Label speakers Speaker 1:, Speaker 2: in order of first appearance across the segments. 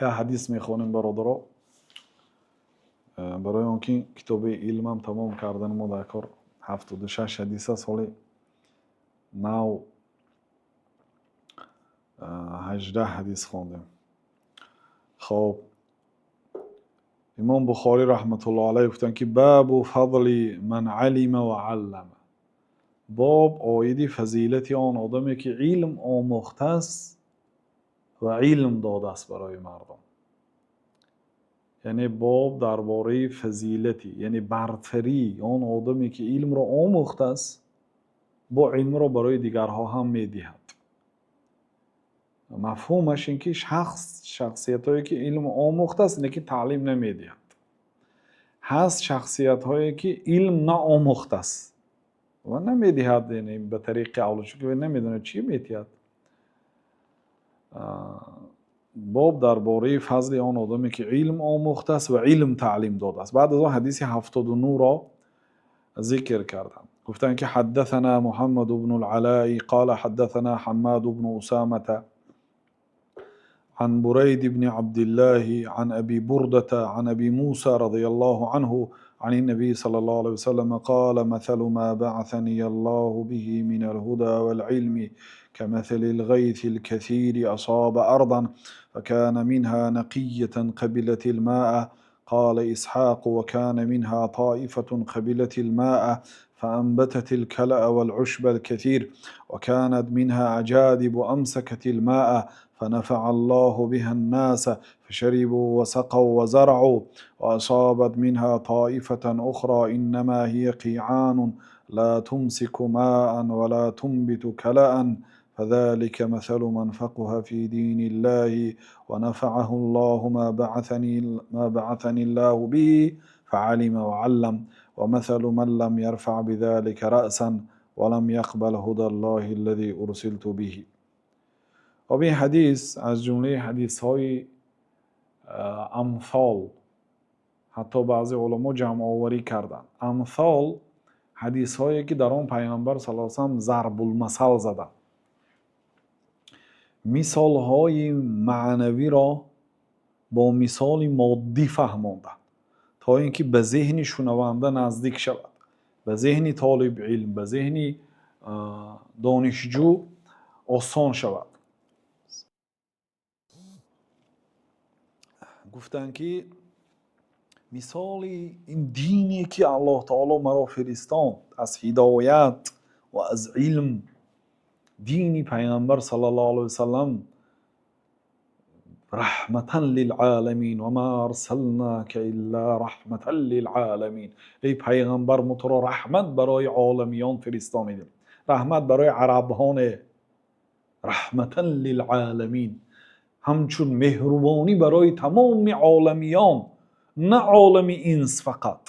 Speaker 1: یا حدیث میخونیم برادرها. برای آنکه کتاب علم هم تمام کردن ما در کار 76 حدیث سال 9 18 حدیث خوندیم. خب امام بخاری رحمت الله علیه گفتن که باب فضل من علم و علم، باب آیدی فضیلت آن آدمی که علم آموخته است و علم داده است برای مردم. یعنی باب درباره فضیلتی، یعنی برتری آن آدمی که علم را آموخته است با علم را برای دیگرها هم میدهد. مفهومش این که شخصیت هایی که علم آموخته است اینه که تعلیم نمیدهد. هست شخصیت هایی که علم ناآموخته است و نمیدهد، یعنی به طریق اولش که نمیدونه چی میدهد. باب درباره فضل آن آدمی که علم آموخته است و علم تعلیم داده است. بعد از آن حدیث 79 را ذکر کردم. گفتن که حدثنا محمد بن العلاء قال حدثنا حماد بن اسامه عن بريد بن عبد الله عن أبي بردة عن أبي موسى رضي الله عنه عن النبي صلى الله عليه وسلم قال مثل ما بعثني الله به من الهدى والعلم كمثل الغيث الكثير أصاب أرضا فكان منها نقية قبلت الماء قال إسحاق وكان منها طائفة قبلت الماء فأنبتت الكلأ والعشب الكثير وكانت منها أجادب أمسكت الماء فنفع الله بها الناس فشربوا وسقوا وزرعوا وأصابت منها طائفة أخرى إنما هي قيعان لا تمسك ماء ولا تنبت كلأ فذلك مثل من فقه في دين الله ونفعه الله ما بعثني الله به فعلم وعلم ومثل من لم يرفع بذلك رأسا ولم يقبل هدى الله الذي أرسلت به. و این حدیث از جمله حدیث های امثال، حتی بعضی علما جمع آوری کردن. امثال حدیث هایی که در آن پیامبر صلی الله علیه و سلم ضرب المثل زدن، مثال های معنوی را با مثال مادی فهماندن تا اینکه به ذهن شنونده نزدیک شود، به ذهن طالب علم، به ذهن دانشجو آسان شود. گفتن که مثال این دینی که الله تعالی مرا فرستاند از هدایت و از علم، دینی پیامبر صلی الله علیه وسلم رحمتا للعالمین و ما ارسلناک الا رحمتا للعالمین، ای پیغمبر ما تو را رحمت برای عالمیان فرستادیم. رحمت برای عربان، رحمتا للعالمین، همچون مهربانی برای تمام عالمیان، نه عالم انس فقط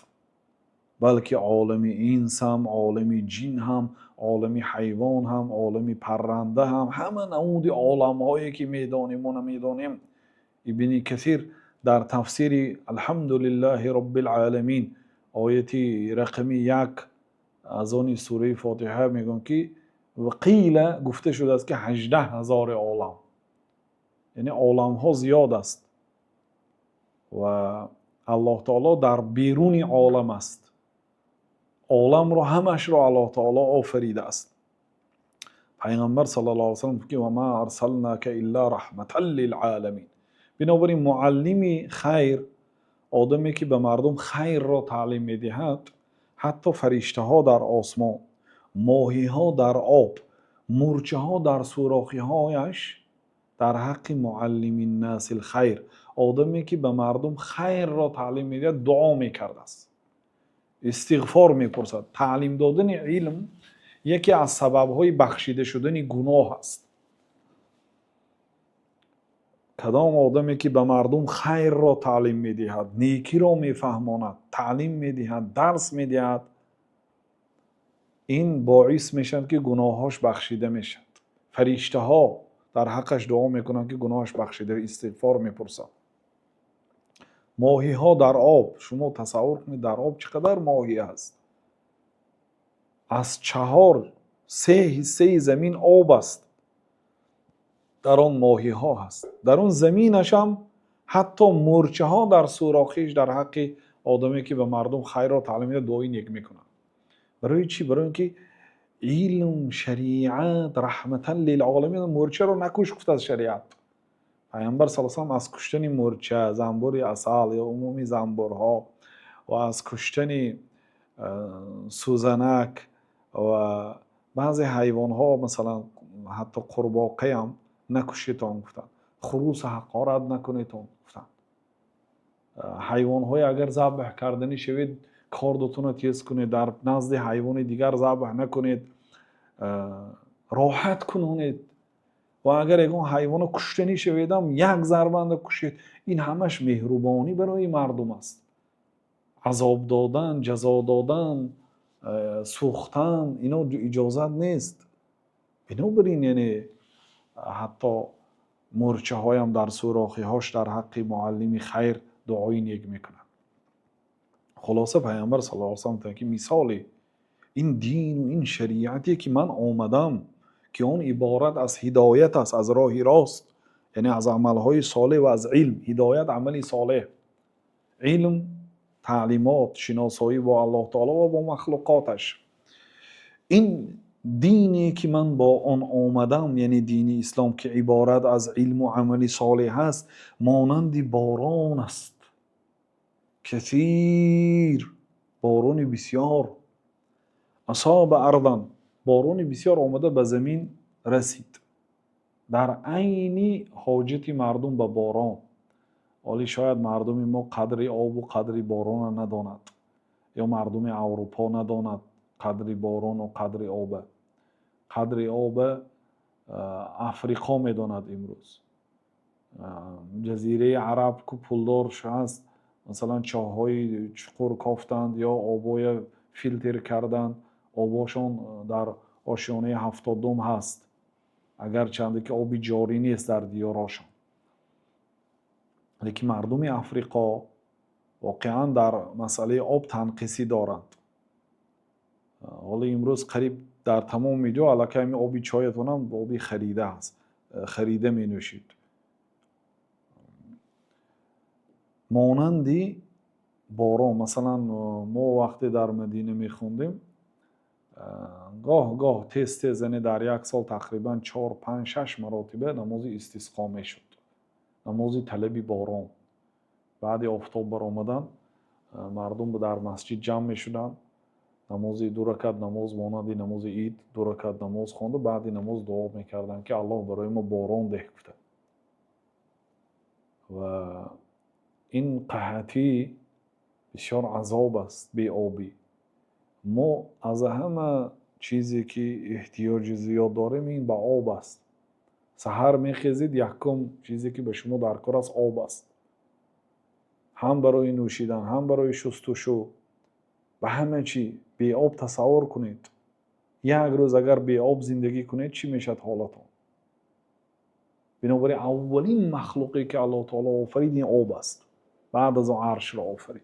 Speaker 1: بلکه عالم انس هم، عالم جن هم، عالم حیوان هم، عالم پرنده هم، همه نمود عالم هایی که میدانیم و نمیدانیم. ابن کثیر در تفسیر الحمدلله رب العالمین آیت رقم 1 از آن سوره فاتحه میگن که وقیل گفته شده است که 18,000 عالم، یعنی عالم ها زیاد است و الله تعالی در بیرون عالم است. عالم رو همش رو الله تعالی آفریده است. پیغمبر صلی الله علیه و سلم که و ما ارسلناک الا رحمتا للعالمین. بنابراین معلم خیر، آدمی که به مردم خیر را تعلیم میدهد، حتی فرشته ها در آسمان، ماهی ها در آب، مورچه ها در سوراخی هایش در حق معلم الناس الخیر، آدمی که به مردم خیر را تعلیم میدهد دعا میکرده است، استغفار میپرسد. تعلیم دادن علم یکی از سببهای بخشیده شدن گناه است. کدام آدمی که به مردم خیر را تعلیم میدهد، نیکی را میفهماند، تعلیم میدهد، درس میدهد، این باعث میشد که گناهاش بخشیده میشد. فرشته ها در حقش دعا میکنند که گناهش بخشیده، استغفار میپرسند. ماهی ها در آب، شما تصور کنید در آب چقدر ماهی هست. از 4-3 حصه زمین آب است، در آن ماهی ها هست. در آن زمینش هم حتی مورچه ها در سوراخیش در حق آدمی که به مردم خیر و تعلیم میده دعای نیک میکنن. برای چی؟ برای اینکه علم شریعت رحمتا للعالمین. مورچه رو نکش گفت از شریعت. پیامبر صلی الله علیه و آله از کشتن مورچه، زنبور عسل یا عمومی زنبورها و از کشتن سوزنک و بعضی حیوان ها مثلا حتی قورباغه هم نکشیتون گفتن. خروس حقارت نکنیتون گفتن. حیوان های اگر ذبح کردنی شوید کاردتون رو تیز کنید، در نزد حیوان دیگر ذبح نکنید، راحت کنونید. و اگر اگه حیوان کشتنی شویدم یک ضربند کشید. این همش مهربانی برای مردم است. عذاب دادن، جزا دادن، سوختن اینا اجازت نیست. بنابراین یعنی حتی مورچه هایم در سوراخی هاش در حق معلم خیر دعای نیک میکنن. خلاصه پیامبر صلی الله علیه و سلم که مثال این دین و این شریعتی که من آمدم که اون عبارت از هدایت است، از راه راست، یعنی از عملهای صالح و از علم. هدایت عملی صالح، علم تعلیمات، شناسایی با الله تعالی و با مخلوقاتش. این دینی که من با آن آمدم یعنی دین اسلام که عبارت از علم و عملی صالح است، مانند باران است، کثیر، باران بسیار، اصاب ارضا، باران بسیار آمده به زمین رسید، در عین حاجت مردم به باران. ولی شاید مردم ما قدری آب و قدری باران نداند، یا مردم اروپا نداند قدری باران و قدری آب. قدری آب افریقا میداند امروز. جزیره عرب که پولدار هست مثلا چاهای چقور کافتند یا آبای فیلتر کردند، آباشون در آشیانه 70 هست، اگر چنده که آبی جاری نیست در دیاراشون. لیکن مردم افریقا واقعا در مسئله آب تنقیصی دارند. حالا امروز قریب در تمام میجا علاکه همی آبی چایتون هم آبی خریده هست، خریده می نوشید. مانندی باران، مثلا ما وقتی در مدینه می خوندیم گاه تیز یعنی در یک سال تقریبا 4 5 6 مراتبه نماز استسقا می شد، نماز طلب باران. بعد آفتاب برآمدن مردم در مسجد جمع می شدن، نماز 2 رکعت نماز مانند نماز عید 2 رکعت نماز خوانده، بعد نماز دعا میکردن که الله برای ما باران ده گفته. و این قحطی بسیار عذاب است، بی آبی. ما از همه چیزی که احتیاج زیاد داریم این به آب است. سحر میخیزید یکم چیزی که به شما درکار است آب است، هم برای نوشیدن هم برای شستشو، به همه چی. بی آب تصور کنید یک روز اگر بی آب زندگی کنید چی میشد حالتون؟ بنابراین اولین مخلوقی که الله تعالی آفرید این آب است. بعد از آن عرش را آفرید،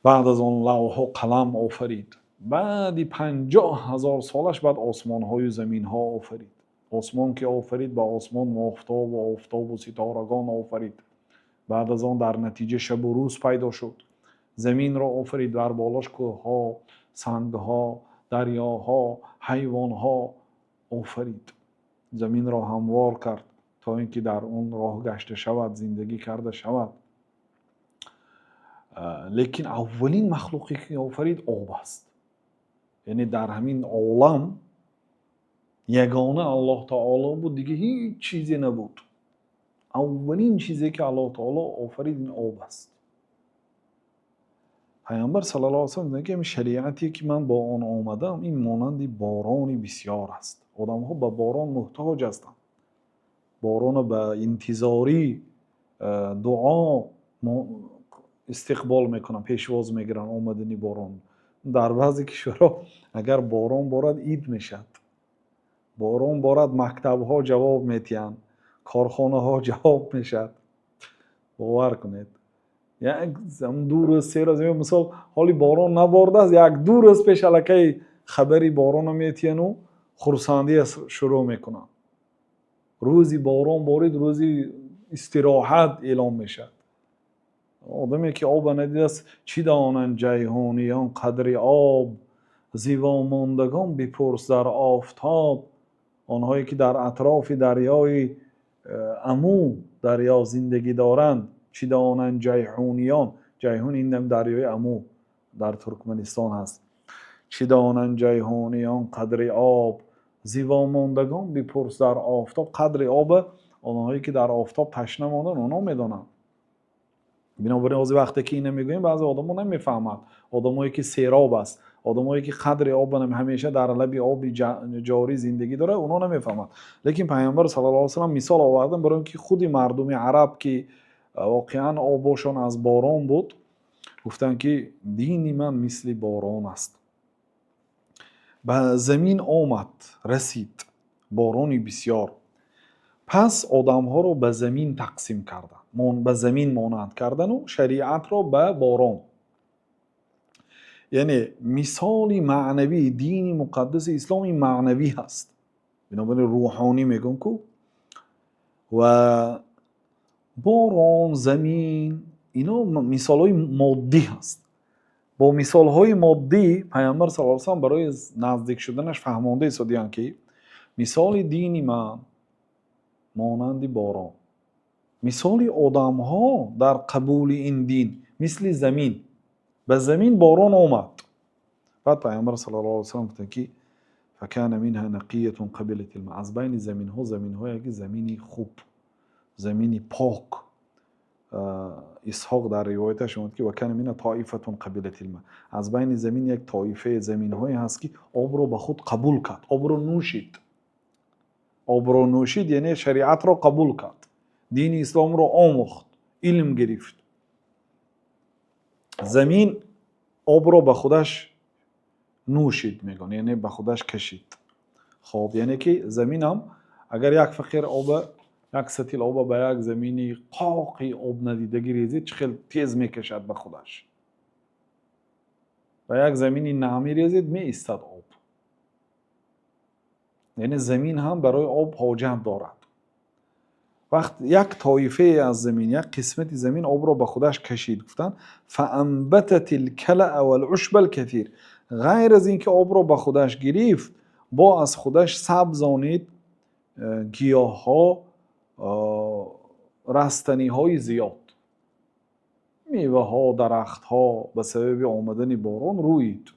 Speaker 1: بعد از آن لوح و قلم آفرید، بعد 50,000 سالش بعد آسمان های و زمین ها آفرید. آسمان که آفرید با آسمان ماهتاب و آفتاب و ستارگان آفرید. بعد از آن در نتیجه شب و روز پیدا شد. زمین را آفرید، در بالاش کوه‌ها، سنگ‌ها، دریاها، حیوان‌ها آفرید. زمین را هموار کرد تا اینکه در اون راه گشته شود، زندگی کرده شود. لیکن اولین مخلوقی که آفرید آب است. یعنی در همین عالم یگانه الله تعالی بود، دیگه هیچ چیزی نبود. اولین چیزی که الله تعالی آفرید این آب است. پیامبر صلی الله علیه و سلم میگه شریعتی که من با آن آمدم این مانند بارانی بسیار است. آدم ها به باران محتاج هستند. باران به انتظاری دعا استقبال میکنن، پیشواز میگیرن آمدنی باران. در بعضی کشورها اگر باران بارد عید میشد. باران بارد مکتب ها جواب میتین، کارخانه ها جواب میشد. باور کنید یک 2 روز 3 روز مثلا حالی باران نبارده است، 1-2 روز پیش الکی خبری باران میتین و خرسندی شروع میکنن. روزی باران بارید، روزی استراحت اعلام میشد. آدمی که آب ندیده است چی دانند جیحونیان قدر آب، زیبا ماندگان بپرس در آفتاب. آنهایی که در اطراف دریای امو دریا زندگی دارند چی دانند جیحونیان. جیحون این دریای امو در ترکمنستان هست. چی دانند جیحونیان قدر آب، زیبا ماندگان بپرس در آفتاب. قدر آب آنهایی که در آفتاب تشنه ماندن اونا میدونن. بنابراین از وقتی که اینو میگویم بعضی آدم‌ها نمیفهمند. آدمایی که سیراب است، آدمایی که قدر آب همیشه در لب آب جاری زندگی داره، اونا نمیفهمند. لیکن پیامبر صلی الله علیه و سلم مثال آوردن برای اینکه خودی مردم عرب که واقعا آبشون از باران بود، گفتن که دین من مثل باران است. به زمین آمد رسید بارانی بسیار، پس آدم ها رو به زمین تقسیم کردن، به زمین مانند کردن و شریعت رو به باران. یعنی مثال معنوی دین مقدس اسلامی معنوی هست، بنابراین روحانی میگن کو. و باران، زمین، اینا مثال های مادی هست. با مثال های مادی پیامبر صلی الله علیه و سلم برای نزدیک شدنش فهمانده سادیان که مثال دینی من مانند باران، مثال آدم ها در قبول این دین مثل زمین. به زمین باران آمد. بعد پیامبر صلی الله علیه و سلم گفت که فکان منها نقیه قبلت الماء. از بین زمین ها یک زمینی خوب، زمینی پاک. اسحاق در روایتش اومد که وکان منها طائفه قبلت الماء. از بین زمین یک طایفه زمین هایی هست که آب رو به خود قبول کرد، آب رو نوشید. آب رو نوشید یعنی شریعت رو قبول کرد، دین اسلام رو آموخت، علم گرفت. زمین آب رو به خودش نوشید میگن، یعنی به خودش کشید. خب یعنی که زمین هم اگر یک فقیر آب، یک ستیل آب به یک زمینی قاقی آب ندیده گریزید خیلی تیز میکشد به خودش. به یک زمینی نمی ریزید می ایستد آب. یعنی زمین هم برای آب حاجت دارد. وقت یک طایفه از زمین، یک قسمت زمین آب را به خودش کشید، گفتن فانبتت الکلأ والعشب الکثیر. غیر از اینکه آب را به خودش گرفت، با از خودش سبزانید گیاه ها، رستنی های زیاد، میوه ها، درخت ها به سبب آمدن باران روید.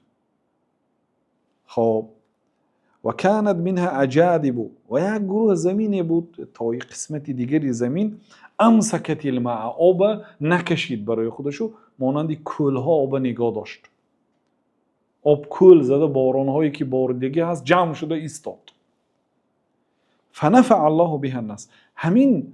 Speaker 1: خب و کانت منها اجادب. و یک گروه زمینی بود، تا قسمت دیگری زمین امسکت الماء، آب نکشید برای خودشو، مانند کل ها آب نگاه داشت. آب کل زده، باران هایی که باردگی هست جمع شده ایستاد. فنفع الله بها الناس. همین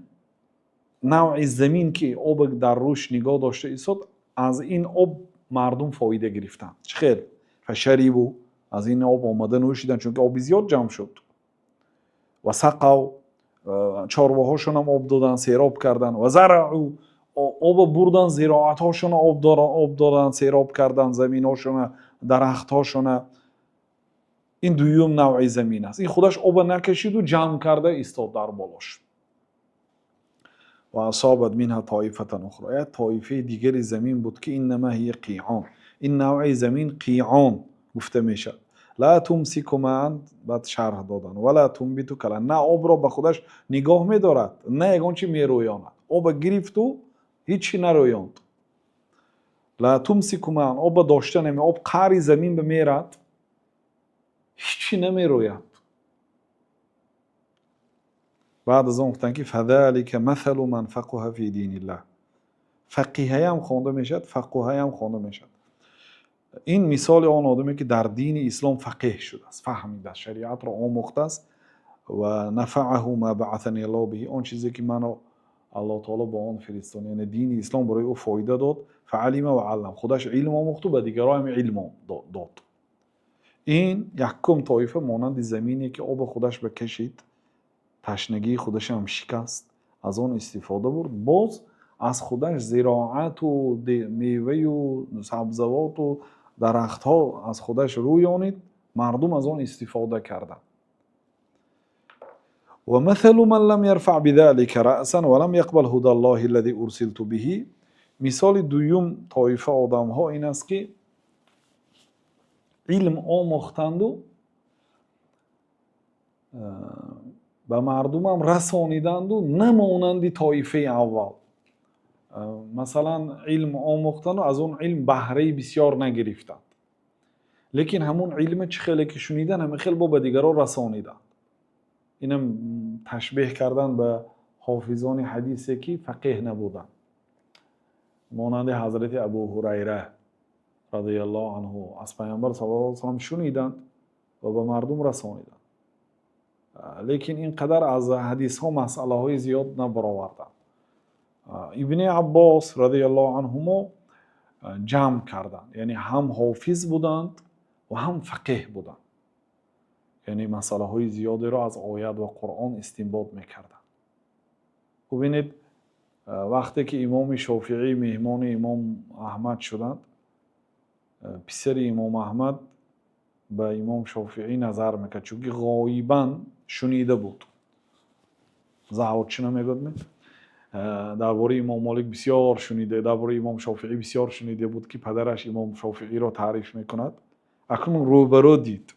Speaker 1: نوع زمین که آب در روش نگاه داشته ایستاد، از این آب مردم فایده گرفتن. چخیر فشربوا، از این آب آمده نوشیدن چون که آب زیاد جمع شد. و سقوا، چارواهاشون هم آب دادن، سیراب کردن. و زرعوا، آب بردن، زراعت هاشون آب دادن، سیراب کردن، زمین هاشون، درخت هاشون. این دویم نوع زمین است. این خودش آب نکشید و جمع کرده ایستاد در بالاش. و اصابت منها طائفه اخرى. طایفه دیگری زمین بود که انما هی قیعان. این نوع زمین قیعان گفته میشه. لا تمسک معا، بعد شرح دادن، ولا تنبت کلا. نه آب را به خودش نگاه میدارد، نه یگان چی میرویاند. آب گرفت و هیچی نرویاند. لا تمسک معا، آب داشته نمی، آب قعر زمین بمیرد هیچی نمیروید. بعد از اون گفتن که فذلک مثل من فقه فی دین الله. فقیه هم خوانده میشد، فقه هم خوانده میشد. این مثال آن آدمی که در دین اسلام فقیه شده است، فهمیده است، شریعت را آموخته است. و نفعه ما بعثنی الله به، آن چیزی که منو الله تعالی با آن فرستاد، یعنی دین اسلام برای او فایده داد. فعلم و علم، خودش علم آموخت و به دیگران هم علم داد. این یکم طایفه مانند زمینی که آب خودش بکشید، تشنگی خودش هم شکست، از آن استفاده برد، باز از خودش زراعت و میوه و سبزوات و درخت ها از خودش رویانید، مردم از آن استفاده کردند. ومثل من لم يرفع بذلك رأسا ولم يقبل هدى الله الذي أرسلت به. مثال دوم طایفه آدم ها این است که علم آموختند و به مردم هم رسانیدند و نمانند طایفه اول. مثلا علم آموختند و از اون علم بهره بسیار نگرفتند، لیکن همون علم چه خیلی که شنیدن همه خیلی با دیگران رسانیدند. اینم تشبیه کردن به حافظان حدیثی که فقیه نبودن، مانند حضرت ابو هریره رضی الله عنه از پیامبر صلی الله علیه و سلم شنیدند و به مردم رسانیدند، لیکن اینقدر از حدیث ها مسئله های زیاد نبرآوردند. ابن عباس رضی الله عنهما جمع کردند، یعنی هم حافظ بودند و هم فقیه بودند، یعنی مسئله های زیادی را از آیات و قرآن استنباط میکردند. ببینید وقتی که امام شافعی مهمان امام احمد شدند، پسر امام احمد به امام شافعی نظر میکرد، چون که غایباً شنیده بود. زهوت نمیگفت درباره امام مالک بسیار شنیده، درباره امام شافعی بسیار شنیده بود که پدرش امام شافعی را تعریف میکند. اکنون روبرو دید.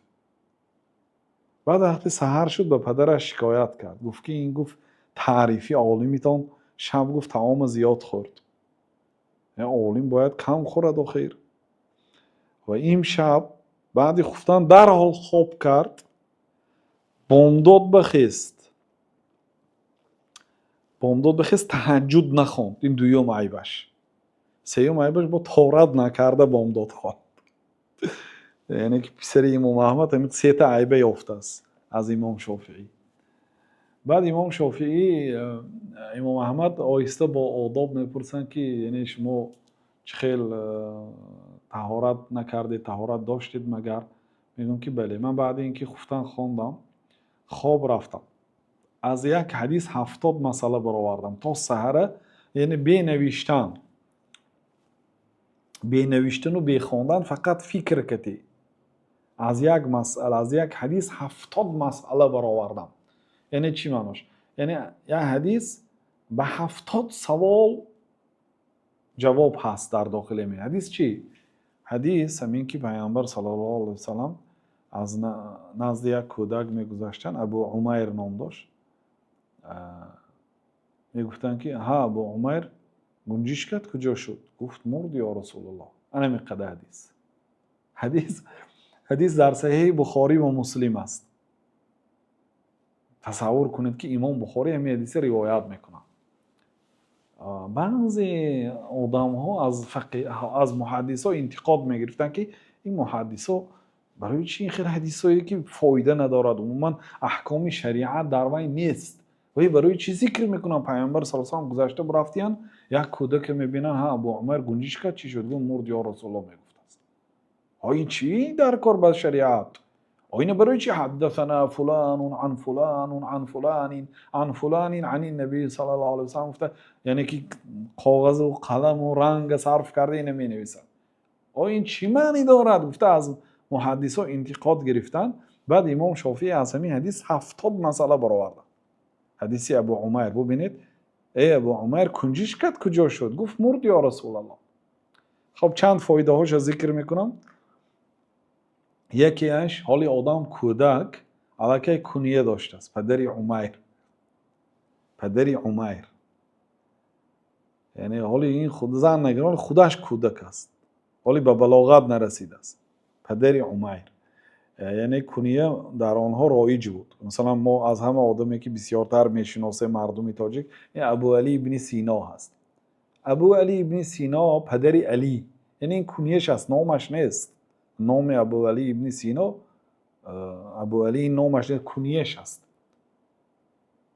Speaker 1: بعد وقتی سحر شد به پدرش شکایت کرد، گفت که این گفت تعریفی عالمیتان شب گفت طعام زیاد خورد، عالم باید کم خورد و خیر. و این شب بعد خفتن در حال خواب کرد، بامداد بخست تهجد نخوند. این دوم عیبش. سوم عیبش با تورات نکرده بامداد خواند. یعنی که پسر امام احمد همین سه تا عیبه یافته است از امام شافعی. بعد امام شافعی امام احمد آهسته با آداب میپرسن که یعنی شما چه خیل طهارت نکردید، طهارت داشتید مگر؟ میگم که بله. من بعد اینکه خفتن خواندم خواب رفتم، از یک حدیث 70 مسئله برآوردم تا سحر، یعنی بنوشتن و بخواندن، فقط فکر کردی از یک مسئله، از یک حدیث 70 مسئله برآوردم. یعنی چی معناش؟ یعنی یک حدیث به 70 سوال جواب هست در داخل این حدیث. چی؟ حدیث همین که پیامبر صلی الله علیه و سلم از نزد یک کودک میگذشتن، ابو عمیر نام داشت، میگفتن که ها ابو عمیر گنجشکت کجا شد؟ گفت مرد یا رسول الله. انا میقدر حدیث در صحیح بخاری و مسلم است. تصور کنید که امام بخاری همین حدیث روایت میکنه. بعضی آدم ها از محدث ها انتقاد میگرفتن که این محدث ها برای چی این خیلی حدیث هایی که فایده ندارد، عموما احکام شریعت در وی نیست، و برای چی ذکر میکنن؟ پیامبر صلی الله علیه و آله گذشته برفتین یک کودک میبینن ها ابو عمر گنجش کرد چی شد؟ گفت مرد یا رسول الله میگفت است. این چی در کار با شریعت؟ این برای چی حدثنا فلان عن فلان عن فلان عن فلان عن النبی صلی الله علیه و سلم گفته، یعنی که کاغذ و قلم و رنگ صرف کرده این می نویسن. این چی معنی دارد؟ گفته از محدثا انتقاد گرفتن. بعد امام شافعی از همین حدیث 70 مسئله برآورد. حدیث ابو عمیر ببینید، ای ابو عمیر کنجشکت کجا شد؟ گفت مرد یا رسول الله. خب چند فایده هاش ذکر میکنم. یکیش حالی آدم کودک علاکه کنیه داشته است، پدری عمیر، یعنی حالی این خود زن نگران خودش کودک است، حالی به بلاغت نرسیده است، پدری عمیر. یعنی کنیه در آنها رایج بود. مثلا ما از همه آدمی که بسیارتر میشناسه مردم تاجیک، این ابو علی ابن سینا هست. ابو علی ابن سینا پدری علی، یعنی این کنیهش است، نامش نیست. نام ابو علی ابن سینا، ابو علی نامش نیست، کنیهش است.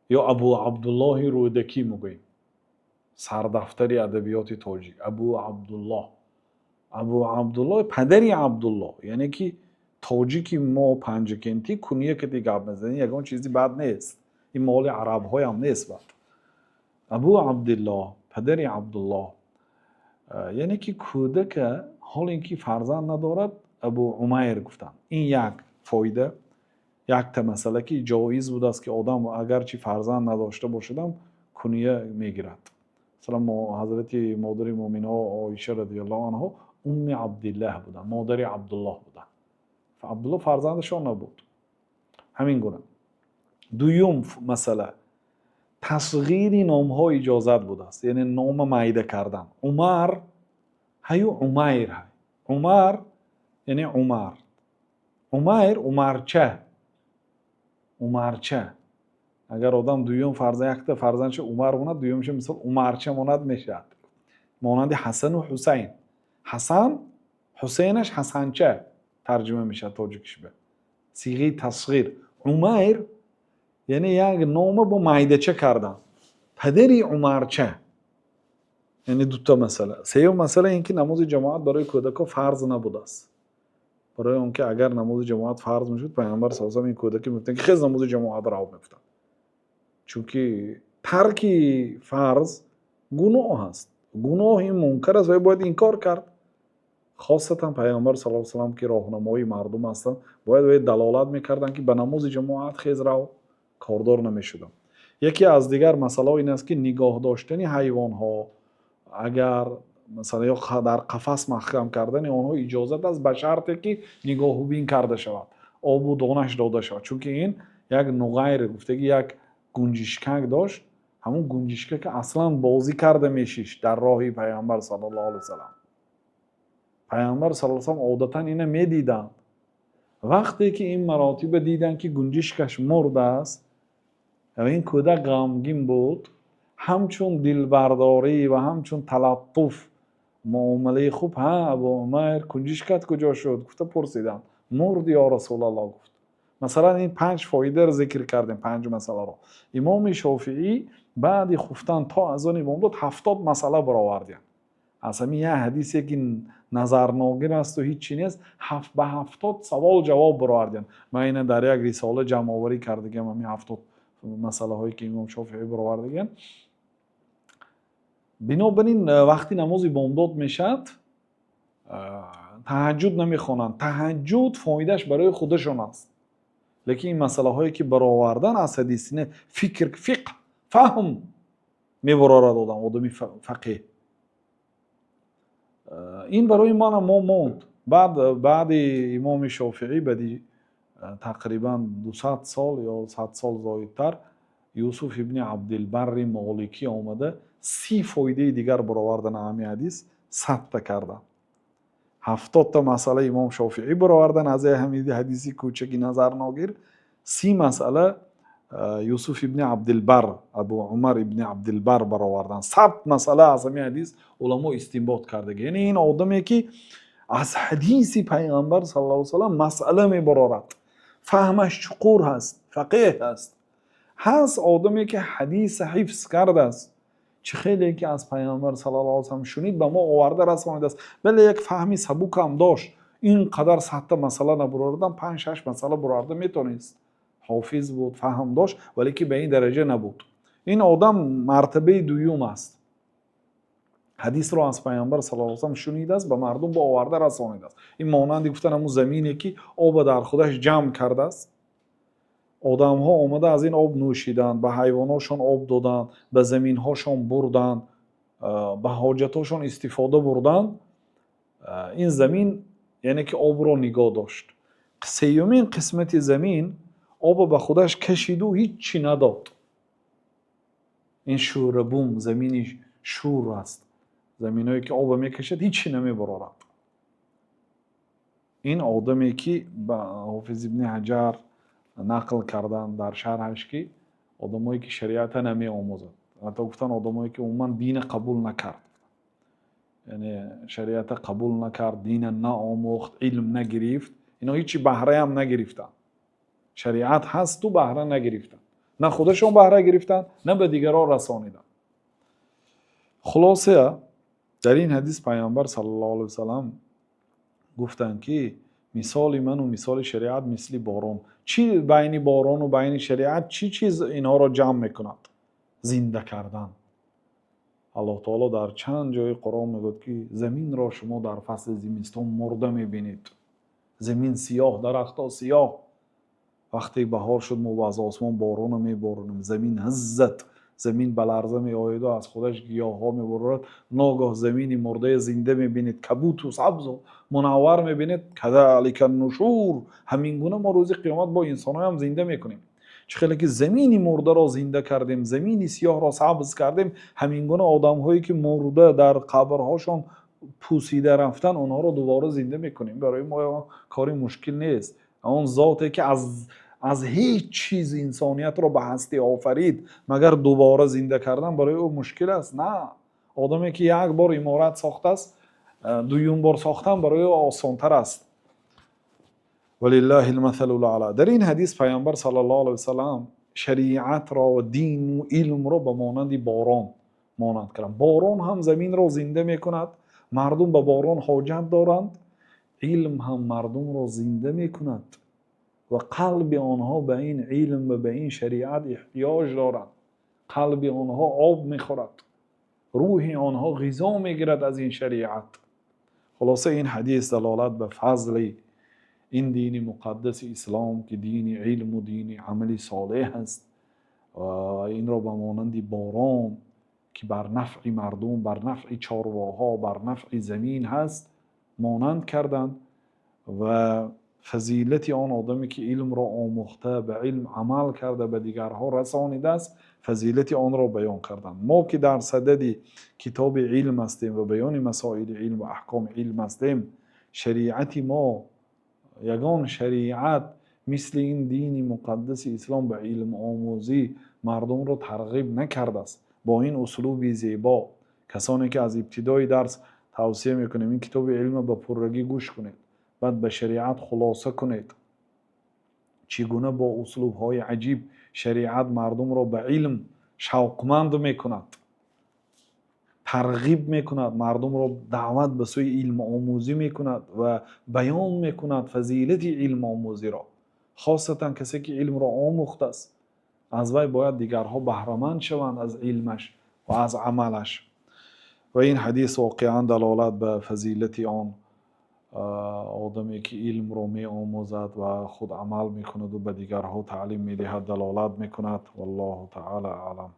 Speaker 1: یا ابو عبدالله رودکی میگوییم، سردفتر ادبیات تاجیک. ابو عبدالله پدری عبدالله، یعنی که تاجیکی ما پنجکنتی کنیه که دیگه بزنی یکان چیزی بد نیست، این مال عرب های هم نیست. بعد ابو عبدالله پدری عبدالله، یعنی که کودک حال اینکه فرزند ندارد ابو عمیر گفتن. این یک فایده. یک تا مسئله که جایز بود است که آدم اگرچه فرزند نداشته باشدم کنیه میگیرد. مثلا حضرت مادر مومنه عایشه رضی الله عنها ام عبدالله بودن، مادر عبدالله بودن. عبدالله فرزندشان نبود. همین گونه. دویم مسئله تصغیر نام ها اجازت بود است، یعنی نام معیده کردن. عمر هیو عمیر های. عمر یعنی عمر. عمیر عمرچه. عمرچه. اگر آدم دویم فرزند یک تا فرزندش عمر ماند، دویمش مثل عمرچه ماند میشد. مانند حسن و حسین. حسن حسینش حسنچه ترجمه میشه تاجیکش به صیغه تصغیر. عمیر یعنی یک نام با معیدچه کردن. پدری عمرچه. یعنی دو تا مسئله. سوم مسئله این که نماز جماعت برای کودکان فرض نبوده است. برای اون که اگر نماز جماعت فرض میشد پیامبر صلی الله علیه و آله این کودکی میگفتن که خیز نماز جماعت را میفتن. چون که ترک فرض گناه است. گناه این منکر است و باید این کار کرد. خاصتا پیامبر صلی الله علیه و آله که راهنمای مردم هستند باید دلالت میکردن که به نماز جماعت خیز را کاردار نمیشدن. یکی از دیگر مسئله این است که نگاه داشتن حیوان ها اگر مثلا یا در قفس محکم کردن آنها اجازت است به شرطی که نگاه و بین کرده شود، آب و دانش داده شود. چون که این یک نغیر گفته که یک گنجشکک داشت، همون گنجشکک که اصلا بازی کرده میشیش در راه پیامبر صلی الله علیه و سلم. پیامبر صلی الله علیه و سلم عادتا اینو میدیدند. وقتی که این مراتب دیدن که گنجشکش مرده است و این کودک غمگین بود، همچون دلبرداری و همچون تلطف معامله خوب ها ابو عمر گنجشکت کجا شد؟ گفته پرسیدم مرد یا رسول الله. گفت مثلا این 5 فایده رو ذکر کردیم، 5 مسئله رو. امام شافعی بعد خفتن تا از آن امام داد 70 مسئله برآوردن. اصلا یه حدیثی که نظر ناگیر است و هیچ چی نیست، به 70 سوال جواب برآوردن. من اینو در یک رساله جمع آوری کردم، همین 70 مسئله هایی که امام شافعی برآوردن. بنابراین وقتی نماز بامداد میشد تهجد نمیخوانند. تهجد فایدهش برای خودشون است، لیکن این مسئله هایی که برآوردن از حدیث نه فقه فهم میبرارد آدمی فقیه. این برای ما موند. بعد امام شافعی بعدی تقریبا 200 سال یا 100 سال زایدتر یوسف ابن عبدالبر مالکی آمده 30 فایده دیگر برآوردن همین حدیث 100 تا کردن. 70 تا مسئله امام شافعی برآوردن از همین حدیثی کوچکی نظر ناگیر. 30 مسئله یوسف ابن عبدالبر ابو عمر ابن عبدالبر برآوردن. 100 مسئله از همین حدیث علما استنباط کرده. یعنی این آدمی که از حدیث پیامبر صلی الله علیه و آله مسئله میبرارد، فهمش چقور هست، فقیه هست آدمی که حدیث حفظ کرده است. چه خیلی که از پیامبر صلی الله علیه و آله شنید به ما آورده رسانیده است، ولی یک فهمی سبک هم داشت. اینقدر 100 مسئله نبراردن، 5 6 مسئله برآورده میتونست. حافظ بود، فهم داشت، ولی که به این درجه نبود. این آدم مرتبه دوم است. حدیث رو از پیامبر صلی الله علیه و آله شنیده است، به مردم با آورده رسانیده است. این مانند گفتن همون زمینی که آب در خودش جمع کرده است. آدم ها آمده از این آب نوشیدند، به حیواناشون آب دادند، به زمین هاشون بردند، به حاجتاشون استفاده بردند. این زمین یعنی که آب رو نگاه داشت. سیومین قسمت زمین آب به خودش کشید و هیچ چی نداد. این شوربوم زمینی شور است. زمینایی که آب میکشد هیچ چی نمیبرارد. این آدمی که به حافظ ابن حجر نقل کردن در شرحش که آدمایی که شریعت نمی آموزد، حتی گفتن آدمایی که عموما دین قبول نکرد، یعنی شریعت قبول نکرد، دین نآموخت، علم نگرفت، اینا هیچی بهره هم نگرفتن. شریعت هست و بهره نگرفتن، نه خودشون بهره گرفتن نه به دیگران رسانیدن. خلاصه در این حدیث پیامبر صلی الله علیه و سلم گفتن که مثال من و مثال شریعت مثل باران. چی بین باران و بین شریعت چی چیز اینها را جمع میکند؟ زنده کردن. الله تعالی در چند جای قرآن میگوید که زمین را شما در فصل زمستان مرده میبینید. زمین سیاه، درختها سیاه. وقتی بهار شد ما از آسمان بارون میبارونیم، زمین هزت، زمین به لرزه میآید و از خودش گیاه ها میبرد. ناگاه زمینی مرده زنده میبینید، کبوت و سبز و منور میبینید. کذالک النشور، همین گونه ما روز قیامت با انسان هم زنده میکنیم. چه خیلی که زمینی مرده را زنده کردیم، زمینی سیاه را سبز کردیم، همین گونه آدم هایی که مرده در قبرهاشون پوسیده رفتن، اونها رو دوباره زنده میکنیم. برای ما کاری مشکل نیست. اون ذاتی که از هیچ چیز انسانیت را به هستی آفرید، مگر دوباره زنده کردن برای او مشکل است؟ نه. آدمی که یک بار عمارت ساخته است، دویم بار ساختن برای او آسانتر است. ولله المثل الاعلی. در این حدیث پیامبر صلی الله علیه و سلم شریعت را و دین و علم را به مانند باران مانند کردند. باران هم زمین را زنده میکند، مردم به باران حاجت دارند. علم هم مردم را زنده میکند و قلب آنها به این علم و به این شریعت احتیاج دارد. قلب آنها آب میخورد، روح آنها غذا میگیرد از این شریعت. خلاصه این حدیث دلالت به فضل این دین مقدس اسلام که دین علم و دین عمل صالح است و این را به مانند باران که بر نفع مردم، بر نفع چارواها، بر نفع زمین هست مانند کردند و فضیلت آن آدمی که علم را آموخته، به علم عمل کرده، به دیگرها رسانیده است، فضیلت آن را بیان کردند. ما که در صدد کتاب علم هستیم و بیان مسائل علم و احکام علم هستیم، شریعت ما یگان شریعت مثل این دین مقدس اسلام به علم آموزی مردم را ترغیب نکرده است. با این اسلوب زیبا کسانی که از ابتدای درس توصیه میکنیم این کتاب علم به پرگی گوش کنید، بعد به شریعت خلاصه کنید، چگونه با اسلوب های عجیب شریعت مردم را به علم شوقمند میکند، ترغیب میکند، مردم را دعوت به سوی علم آموزی میکند و بیان میکند فضیلت علم آموزی را. خاصتا کسی که علم را آموخته است، از وی باید دیگرها بهره‌مند شوند از علمش و از عملش. و این حدیث واقعا دلالت به فضیلت آن آدمی که علم را می آموزد و خود عمل میکند و به دیگرها تعلیم میدهد دلالت میکند. والله تعالی اعلم.